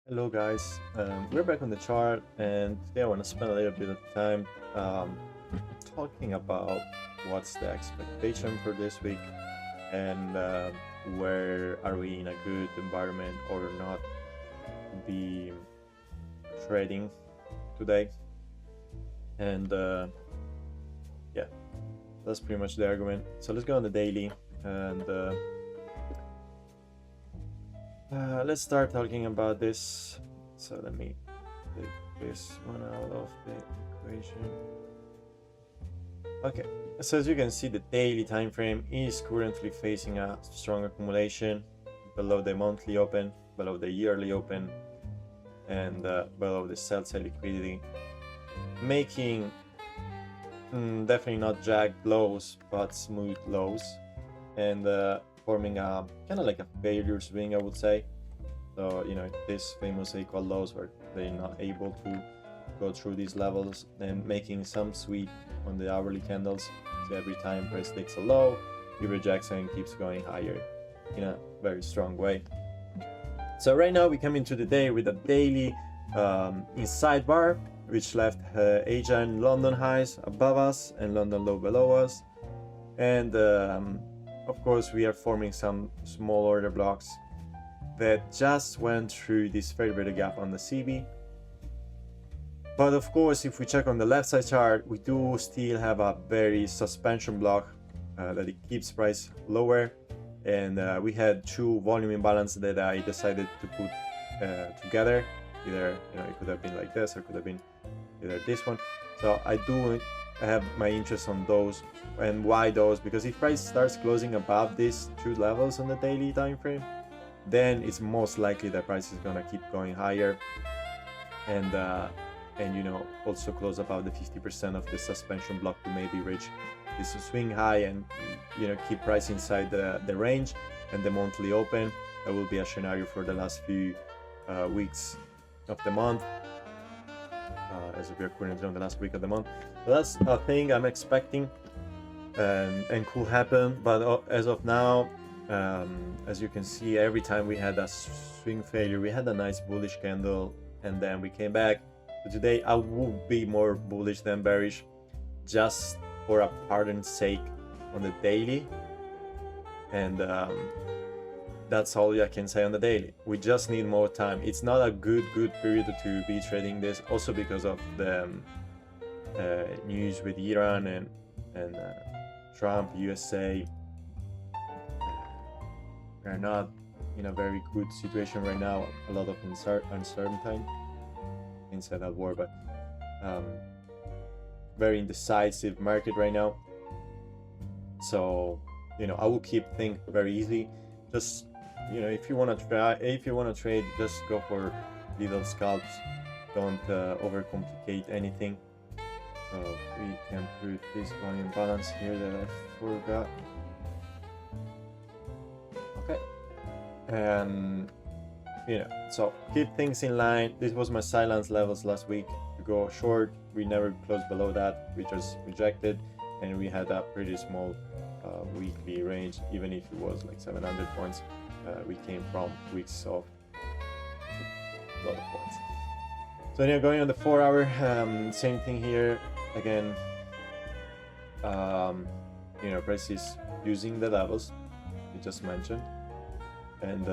Hello guys, we're back on the chart and today I want to spend a little bit of time um, talking about what's the expectation for this week and where are we in a good environment or not to be trading today. And yeah, that's pretty much the argument. So let's go on the daily and let's start talking about this. So let me take this one out of the equation. Okay, so as you can see, the daily time frame is currently facing a strong accumulation below the monthly open, below the yearly open, and below the sell side liquidity, making definitely not jagged lows but smooth lows, and forming a kind of like a failure swing, I would say. So this famous equal lows where they're not able to go through these levels and making some sweep on the hourly candles. So every time price takes a low, it rejects and keeps going higher in a very strong way. So right now we come into the day with a daily inside bar, which left Asia and London highs above us and London low below us. And of course we are forming some small order blocks that just went through this fair value gap on the CB. But of course, if we check on the left side chart, we do still have a very suspension block that it keeps price lower. And we had two volume imbalance that I decided to put together. Either it could have been like this, or it could have been either this one. So I do have my interest on those. And why those? Because if price starts closing above these two levels on the daily time frame, then it's most likely that price is gonna keep going higher, and also close above the 50% of the suspension block to maybe reach this swing high and keep price inside the range and the monthly open. That will be a scenario for the last few weeks of the month, as we are currently on the last week of the month. So that's a thing I'm expecting and could happen, but as of now, as you can see, every time we had a swing failure, we had a nice bullish candle, and then we came back. So today I would be more bullish than bearish, just for a pardon's sake on the daily, and that's all I can say on the daily. We just need more time. It's not a good period to be trading this, also because of the news with Iran and Trump, USA. We're not in a very good situation right now. A lot of uncertainty inside that war, but very indecisive market right now. So I will keep things very easy. Just if you want to trade, just go for little scalps. Don't overcomplicate anything. So we can put this volume balance here that I forgot. Okay. And so keep things in line. This was my silence levels last week. To go short, we never closed below that. We just rejected, and we had a pretty small weekly range. Even if it was like 700 points, we came from weeks of a lot of points. So now going on the 4 hour, same thing here again. Price is using the levels we just mentioned, and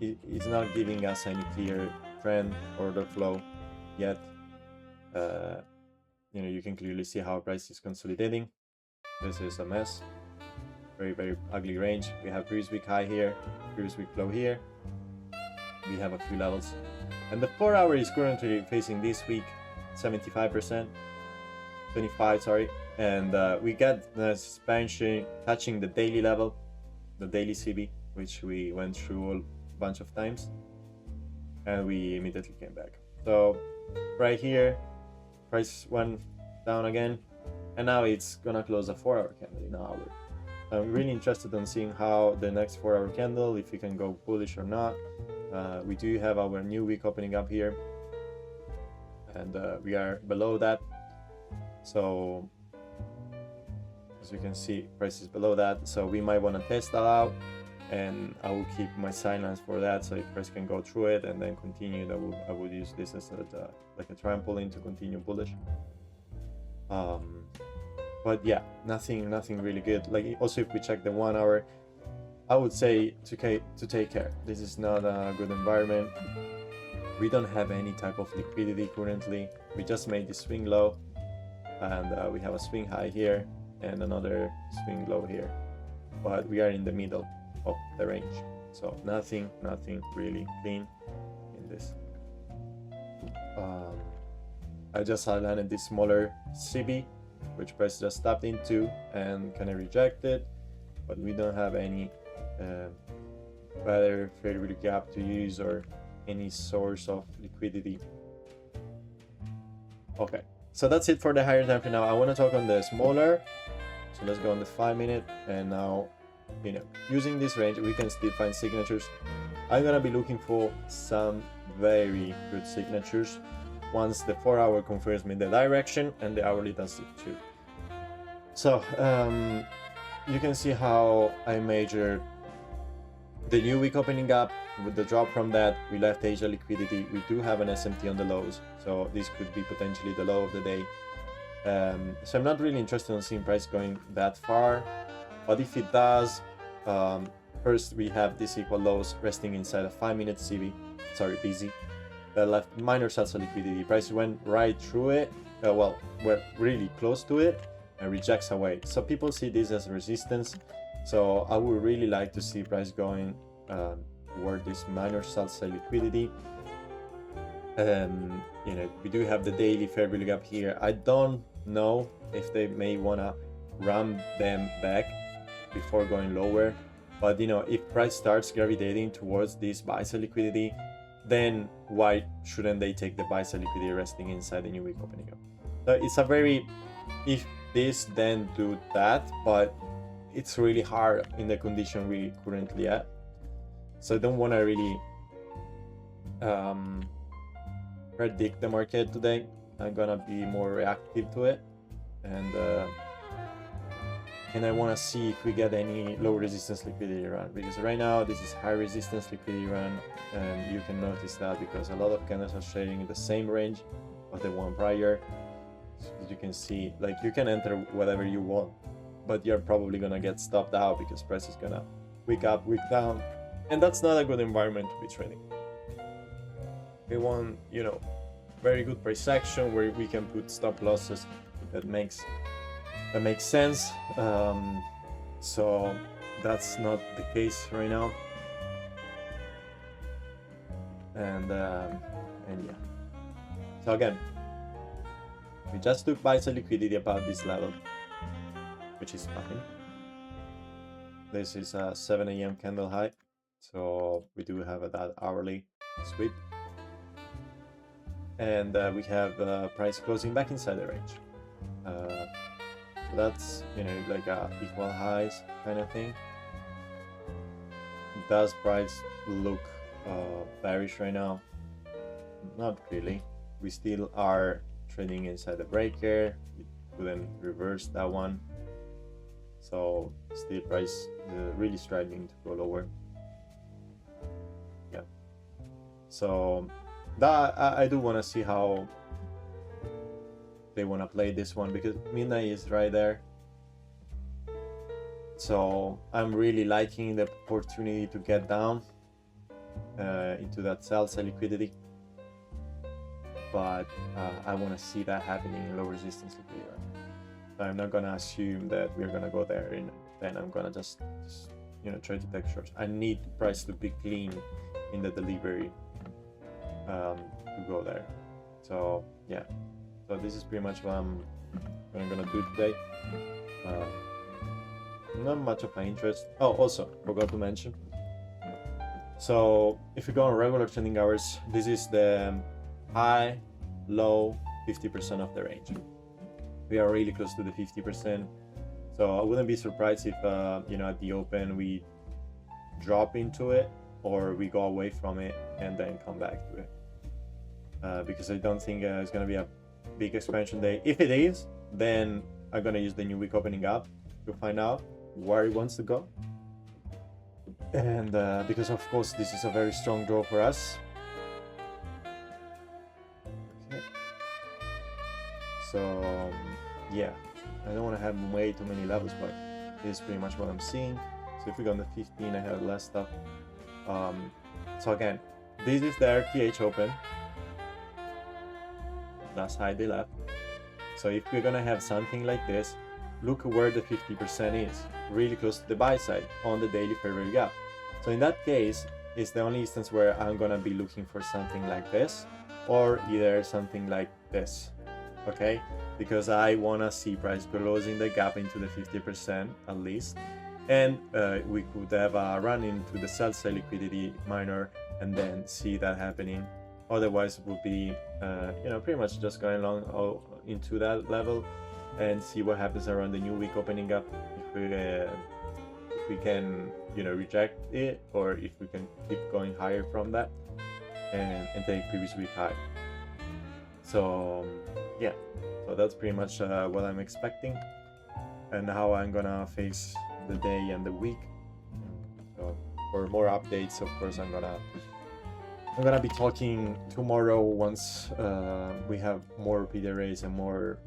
it's not giving us any clear trend order flow yet. You can clearly see how price is consolidating. This is a mess. Very ugly range. We have previous week high here, previous week low here. We have a few levels, and the 4 hour is currently facing this week 75%, 25, sorry, and we got the suspension touching the daily level, the daily CB, which we went through a bunch of times, and we immediately came back. So right here, price went down again, and now it's gonna close a 4 hour candle in an hour. I'm really interested in seeing how the next 4 hour candle, if we can go bullish or not. We do have our new week opening up here, and we are below that. So as you can see, price is below that, so we might want to test that out and I will keep my silence for that, so if price can go through it and then continue, I would use this as like a trampoline to continue bullish. But yeah, nothing really good. Like also if we check the 1 hour, I would say to take care. This is not a good environment. We don't have any type of liquidity currently. We just made the swing low, and we have a swing high here and another swing low here, but we are in the middle of the range, so nothing really clean in this. I just highlighted this smaller CB, which price just tapped into and kind of rejected, but we don't have any better fair value gap to use or any source of liquidity. Okay, so that's it for the higher time frame. Now I want to talk on the smaller, so let's go on the 5 minute. And now, you know, using this range we can still find signatures. I'm gonna be looking for some very good signatures once the 4 hour confirms me the direction and the hourly does it too. So you can see how I measured the new week opening up. With the drop from that, we left Asia liquidity. We do have an SMT on the lows, so this could be potentially the low of the day. So I'm not really interested in seeing price going that far, but if it does, first we have this equal lows resting inside a 5 minute BZ that left minor sets of liquidity. Price went right through it, well, we're really close to it, and rejects away. So people see this as resistance. So I would really like to see price going toward this minor sell-side liquidity. You know, we do have the daily fair value gap here. I don't know if they may wanna ram them back before going lower, but you know, if price starts gravitating towards this buy-side liquidity, then why shouldn't they take the buy-side liquidity resting inside the new week opening up? So it's a very, if this then do that, but it's really hard in the condition we currently at. So I don't want to really predict the market today. I'm gonna be more reactive to it, and I want to see if we get any low resistance liquidity run, because right now this is high resistance liquidity run, and you can notice that because a lot of candles are trading in the same range of the one prior. So as you can see, like you can enter whatever you want, but you're probably gonna get stopped out because price is gonna week up, week down, and that's not a good environment to be trading. We want, you know, very good price action where we can put stop losses that makes sense. So that's not the case right now, and yeah. So again, we just took buy-side liquidity above this level, which is fine. This is a 7 a.m. candle high, so we do have that hourly sweep, and we have price closing back inside the range. So that's, you know, like a equal highs kind of thing. Does price look bearish right now? Not really. We still are trading inside the breaker. We couldn't reverse that one, so still price really striving to go lower. Yeah, so that I do want to see how they want to play this one, because midnight is right there. So I'm really liking the opportunity to get down into that sell side liquidity, but I want to see that happening in low resistance liquidity. I'm not gonna assume that we're gonna go there, and then I'm gonna just you know, try to take shorts. I need price to be clean in the delivery to go there. So yeah, so this is pretty much what I'm gonna do today. Not much of an interest. Oh, also forgot to mention, so if you go on regular trending hours, this is the high, low, 50% of the range. We are really close to the 50%, so I wouldn't be surprised if you know, at the open we drop into it or we go away from it and then come back to it, because I don't think it's going to be a big expansion day. If it is, then I'm going to use the new week opening up to find out where it wants to go. And because of course this is a very strong draw for us. Okay. So yeah, I don't want to have way too many levels, but this is pretty much what I'm seeing. So if we go on the 15, I have less stuff. So again, this is their TH open. Last high they left. So if we're gonna have something like this, look where the 50% is, really close to the buy side on the daily fair value gap. So in that case, it's the only instance where I'm gonna be looking for something like this, or either something like this, okay? Because I wanna see price closing the gap into the 50% at least, and we could have a run into the sell side liquidity minor and then see that happening. Otherwise it would be you know, pretty much just going along into that level and see what happens around the new week opening up, if we can, you know, reject it, or if we can keep going higher from that and take previous week high. So yeah, so that's pretty much what I'm expecting and how I'm gonna face the day and the week. So for more updates, of course, I'm gonna be talking tomorrow once we have more repeat arrays and more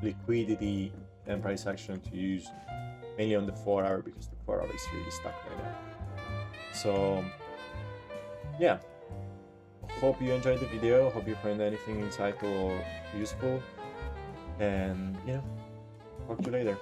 liquidity and price action to use, mainly on the 4 hour, because the 4 hour is really stuck right now. So yeah, hope you enjoyed the video, hope you find anything insightful or useful, and yeah, talk to you later.